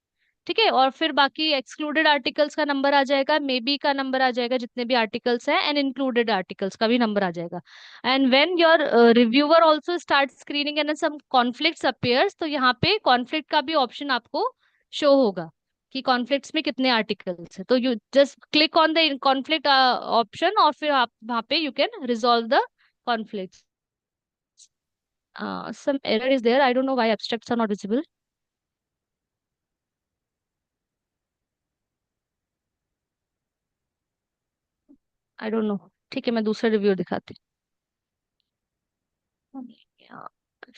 ठीक है. और फिर बाकी एक्सक्लूडेड आर्टिकल्स का नंबर आ जाएगा, मे बी का नंबर आ जाएगा, जितने भी आर्टिकल्स हैं, एंड इंक्लूडेड आर्टिकल्स का भी नंबर आ जाएगा. And when your reviewer also start screening and some conflicts appears, तो यहाँ पे कॉन्फ्लिक्ट का भी ऑप्शन आपको शो होगा कि कॉन्फ्लिक्ट्स में कितने आर्टिकल्स है. तो you just click on the conflict option और फिर आप वहाँ पे you can resolve the conflicts. Some error is there. I don't know why abstracts are not visible. I don't know. ठीक है, मैं दूसरा रिव्यू दिखाती हूँ. यहाँ पर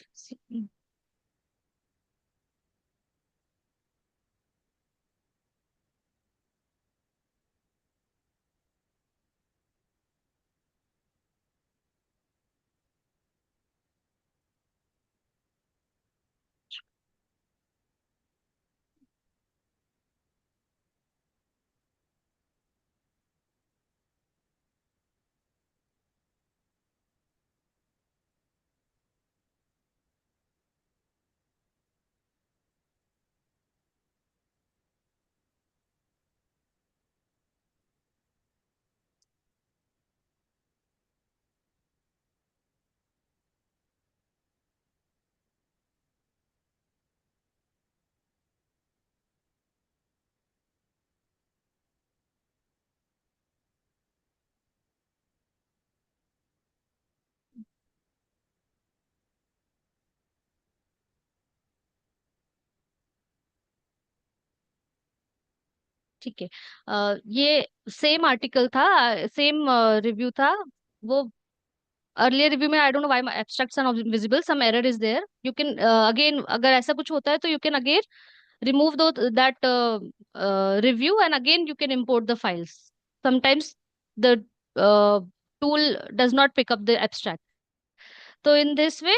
ठीक है. ये सेम आर्टिकल था, सेम रिव्यू था. वो अर्लियर रिव्यू में I don't know why abstracts are not visible, some error is there. You can again, अगर ऐसा कुछ होता है तो you can again remove that review and again you can import the files. Sometimes the tool does not pick up the abstract. तो इन this वे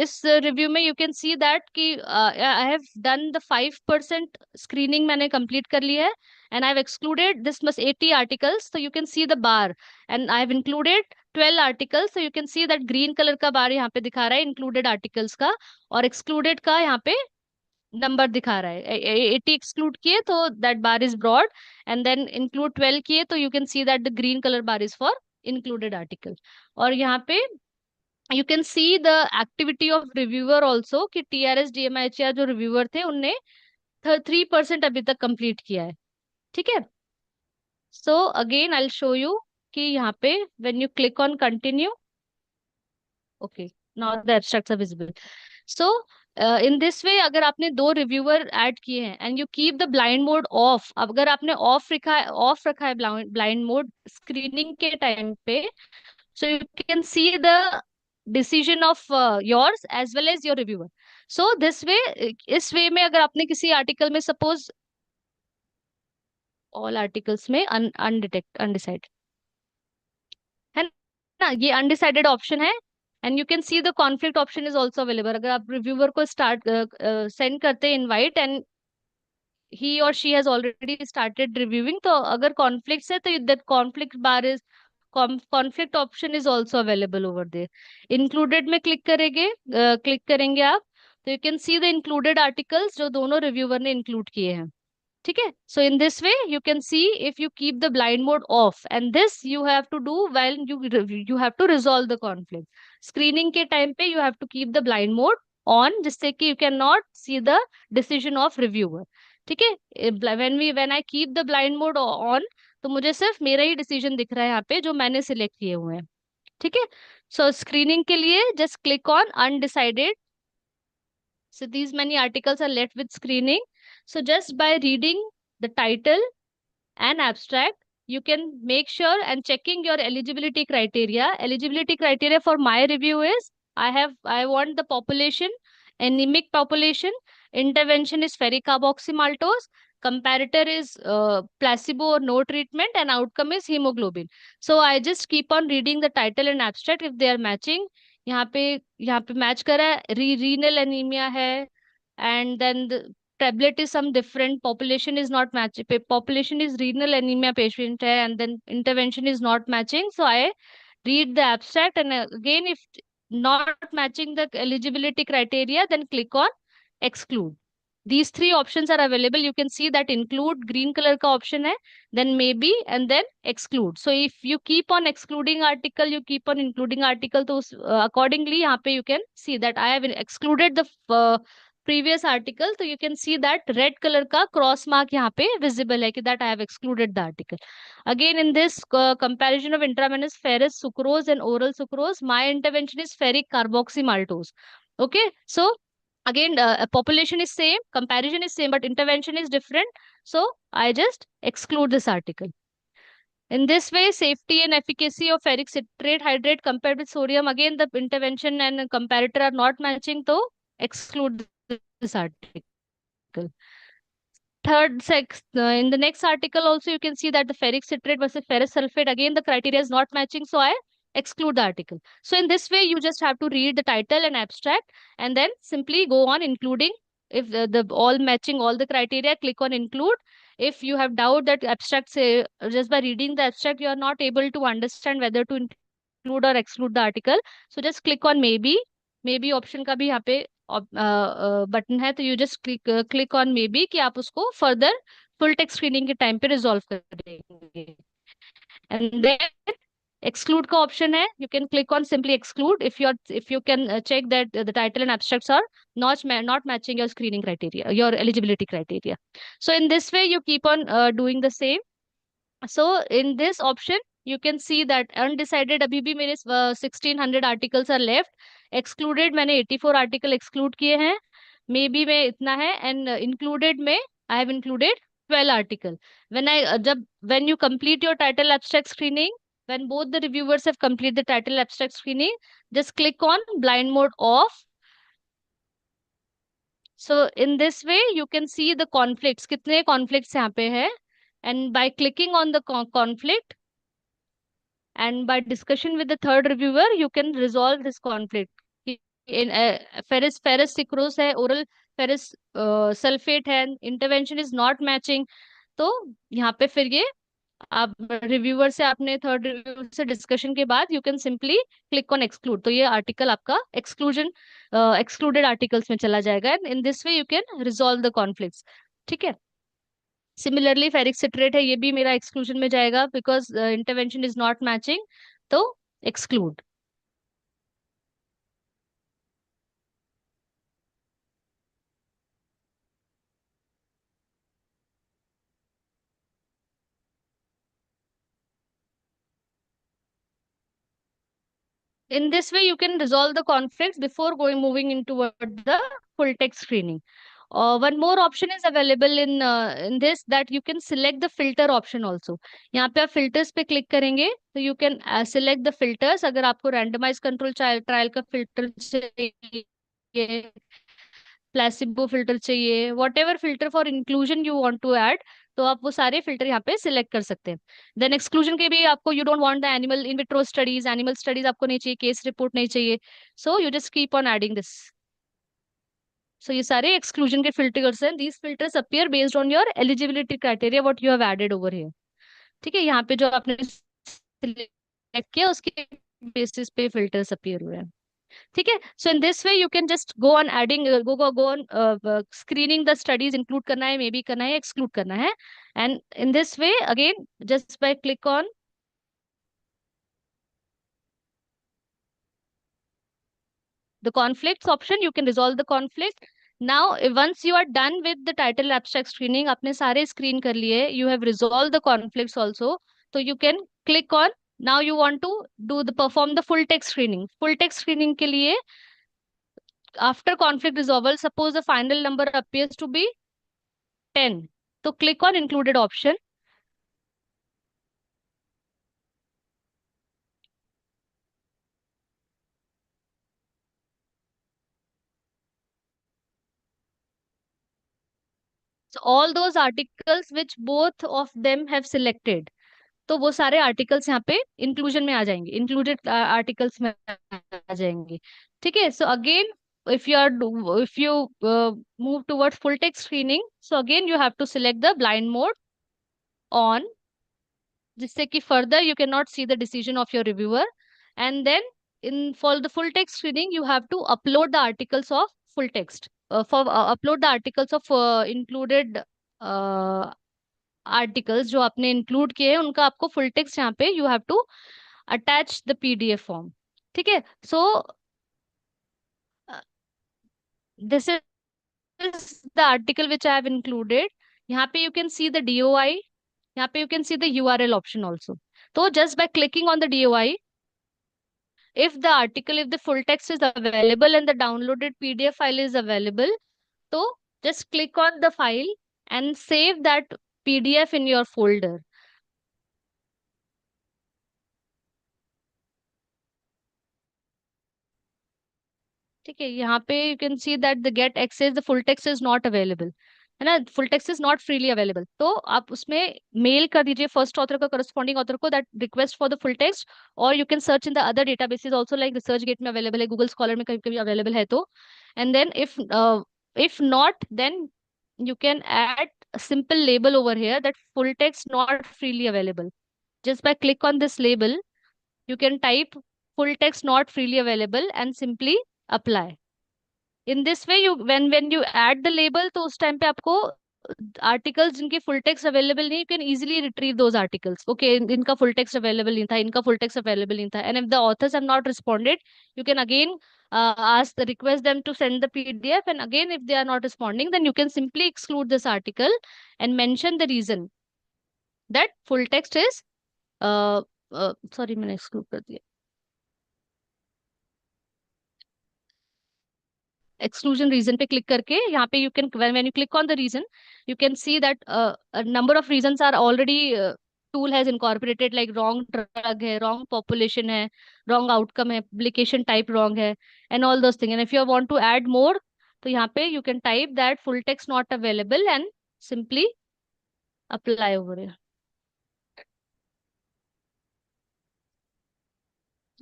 इस review में you can see that कि I have done the 5% screening मैंने complete कर ली है, and I've excluded this must 80 articles, so you can see the bar, and I've included 12 articles, so you can see that green color का बार यहाँ पे दिखा रहा है included articles का, और excluded का यहाँ पे नंबर दिखा रहा है. 80 exclude किए तो that bar is broad, and then include 12 किए तो you can see that the green color bar is for included article. और यहाँ पे you can see the activity of reviewer also कि TRS DMIHR जो reviewer थे उनने 3% अभी तक complete किया है. ठीक है. So again I'll show you कि यहाँ पे when you click on continue, okay, now the abstracts are visible. So in this way अगर आपने 2 reviewer add किए हैं and you keep the blind mode off, अगर आपने off रखा है blind mode screening के time पे, so you can see the decision of yours as well as your reviewer. So this way, इस way में अगर आपने किसी article में suppose all articles में undecided है ना, ये अनडिसाइडेड ऑप्शन है, and you can see the conflict option is also available. अगर आप रिव्यूअर को स्टार्ट सेंड करते हैं इनवाइट एंड ही और she has already started reviewing, तो अगर कॉन्फ्लिक्ट्स है तो that conflict bar is conflict option is also available over there. Included में क्लिक करेंगे आप, तो you can see the included articles जो दोनों रिव्यूअर ने इंक्लूड किए हैं. ठीक है. So in this way you can see if you keep the blind mode off, and this you have to do while you have to resolve the conflict. Screening के time पे you have to keep the blind mode on, जिससे कि you can not see the decision of reviewer. ठीक है. When I keep the blind mode on, तो मुझे सिर्फ मेरा ही डिसीजन दिख रहा है यहाँ पे जो मैंने सिलेक्ट किए हुए हैं. ठीक है. सो स्क्रीनिंग के लिए just click on undecided. So these many articles are left with screening. So just by reading the title and abstract, you can make sure and checking your eligibility criteria. Eligibility criteria for my review is I want the population, anemic population, intervention is ferric carboxymaltose, comparator is placebo or no treatment, and outcome is hemoglobin. So I just keep on reading the title and abstract. If they are matching, यहाँ पे match करा है, renal anaemia है, and then tablet is some different, population is not matching, population is renal anemia patient hai, and then intervention is not matching, so I read the abstract, and again if not matching the eligibility criteria, then click on exclude. These 3 options are available. You can see that include green color ka option hai, then maybe, and then exclude. So if you keep on excluding article, you keep on including article, so accordingly यहाँ पे you can see that I have excluded the previous article, so you can see that red color का cross mark यहाँ पे visible है कि that I have excluded the article. Again in this comparison of intravenous ferrous sucrose and oral sucrose, my intervention is ferric carboxymaltose. Okay, so again population is same, comparison is same, but intervention is different, so I just exclude this article. In this way, safety and efficacy of ferric citrate hydrate compared with sodium, again the intervention and comparator are not matching, so exclude this article. In the next article also you can see that the ferric citrate versus ferrous sulfate, again the criteria is not matching, so I exclude the article. So in this way you just have to read the title and abstract, and then simply go on including. If the all matching all the criteria, click on include. If you have doubt that abstract say, just by reading the abstract you are not able to understand whether to include or exclude the article, so just click on maybe. Maybe option का भी यहाँ पे button है, तो you just click on may be कि आप उसको further full text screening के टाइम पे रिजॉल्व कर देंगे. एंड देन एक्सक्लूड का ऑप्शन है, you can click on simply exclude if you can check that the title and abstracts are not matching your screening criteria, your eligibility criteria. So in this way you keep on doing the same. So in this option you can see that undecided अभी भी मेरे 1600 articles are left. Excluded मैंने 84 article exclude किए हैं, maybe में इतना है, and included में I have included 12 article. When you complete your title abstract screening, when both the reviewers have completed the title abstract screening, just click on blind mode off. So in this way you can see the conflicts, कितने conflicts यहाँ पे है, and by clicking on the conflict and by discussion with the third reviewer you can resolve this conflict. In ferrous sucrose है, oral ferrous sulfate है, intervention is not matching, तो यहाँ पे फिर ये आप रिव्यूअर से, आपने थर्ड रिव्यूअर से डिस्कशन के बाद you can simply click on exclude, तो ये आर्टिकल आपका एक्सक्लूडेड आर्टिकल्स में चला जाएगा, and in this way you can resolve the conflicts. ठीक है, सिमिलरली फेरिक सिट्रेट है, ये भी मेरा एक्सक्लूजन में जाएगा because intervention is not matching, तो exclude. In this way, you can resolve the conflicts before moving into the full text screening. One more option is available in this, that you can select the filter option also. यहाँ पे आप filters पे click करेंगे तो you can select the filters. अगर आपको randomized control trial का filter चाहिए, प्लेसिबो फिल्टर चाहिए, whatever filter for inclusion you want to add, तो आप वो सारे फिल्टर यहाँ पे सिलेक्ट कर सकते हैं। देन एक्सक्लूजन के भी आपको, you don't want the animal in vitro studies, animal studies आपको नहीं चाहिए, केस रिपोर्ट नहीं चाहिए, so you just keep on adding this. So ये सारे एक्सक्लूजन के फिल्टर्स हैं, these filters appear based on your eligibility criteria what you have added over here. ठीक है, यहाँ पे जो आपने सिलेक्ट किया उसके बेसिस पे फिल्टर्स अपीयर हुए हैं। ठीक है, so in this way you can just go on adding, go on screening the studies, include करना है, मे बी करना है, एक्सक्लूड करना है, and in this way again just by click on the conflicts option, you can resolve the conflict. Now once you are done with the title abstract screening, आपने सारे screen कर लिए, you have resolved the conflicts also, so you can click on, now you want to do the perform the full text screening. Full text screening के लिए after conflict resolval, suppose the final number appears to be 10, so click on included option. So all those articles which both of them have selected, तो वो सारे articles यहाँ पे inclusion में आ जाएंगे, included articles में आ जाएंगे। ठीक है, so again if you move towards full text screening, so again you have to select the blind mode on, जिससे कि further you cannot see the decision of your reviewer, and then in for the full text screening you have to upload the articles of full text, upload the articles of included articles जो आपने include किए हैं उनका आपको full text यहाँ पे you have to attach the PDF form. ठीक है, so this is the article which I have included. यहाँ पे you can see the DOI, यहाँ पे you can see the URL option also. तो just by clicking on the DOI, if the article, if the full text is available and the downloaded PDF file is available, so just click on the file and save that PDF in your folder. ठीक है, यहाँ पे you can see that the get access the full text is not available, है ना, full text is not freely available, तो आप उसमें mail कर दीजिए फर्स्ट ऑथर का, करस्पॉन्डिंग ऑथर को, that request for the full text, और you can search in the other databases also, like ResearchGate में अवेलेबल है, गूगल स्कॉलर में कभी कभी अवेलेबल है, तो and then if not, then you can add a simple label over here that full text not freely available. Just by click on this label, you can type full text not freely available and simply apply. In this way, you when you add the label, तो उस time पे आपको articles जिनके full text available नहीं, you can easily retrieve those articles. Okay, इनका full text available नहीं था, इनका फुल टेक्स्ट अवेलेबल नहीं था, and if the author's have not responded, you can again ask the request them to send the PDF, and again if they are not responding, then you can simply exclude this article and mention the reason that full text is sorry मैंने exclude कर दिया, exclusion reason पे click करके यहाँ पे you can, when you click on the reason, you can see that a number of reasons are already tool has incorporated, like wrong drug है, wrong population है, wrong outcome है, publication type wrong है, and all those things. And if you want to add more, तो यहाँ पे you can type that full text not available and simply apply over here.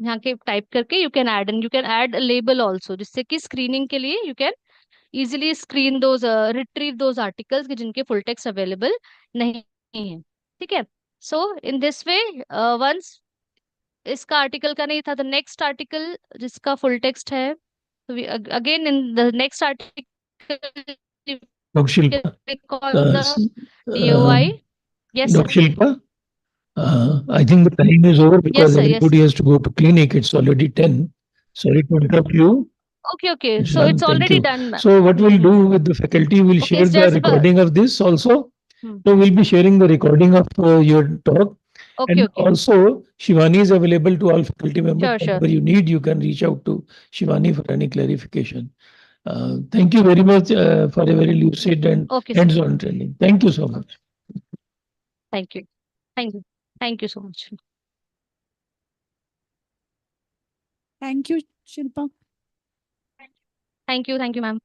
यहाँ के type करके you can add, and you can add a label also, जिससे कि screening के लिए you can easily screen those retrieve those articles कि जिनके full text available नहीं है, ठीक है. So in this way, once इसका आर्टिकल का नहीं था, the next article जिसका full text है, so we, again in the next article you Dr. can Shilpa, click on the uh, DOI. Yes, sir. Dr. Shilpa, I think the time is over because sir, yes. everybody has to go to clinic. It's already 10. Sorry to interrupt you. Okay, okay. It's So done. it's Thank already you. done, ma'am. So what we'll do with the faculty, we'll Okay, share it's the just for- recording of this also. Hmm. So we'll be sharing the recording of your talk. Okay, And okay. also, Shivani is available to all faculty members. Sure, sure. Whenever you need, you can reach out to Shivani for any clarification. Thank you very much for a very lucid and Okay, sir. hands-on training. Thank you so much. Thank you. Thank you. Thank you so much. Thank you, Shilpa. Thank you, ma'am.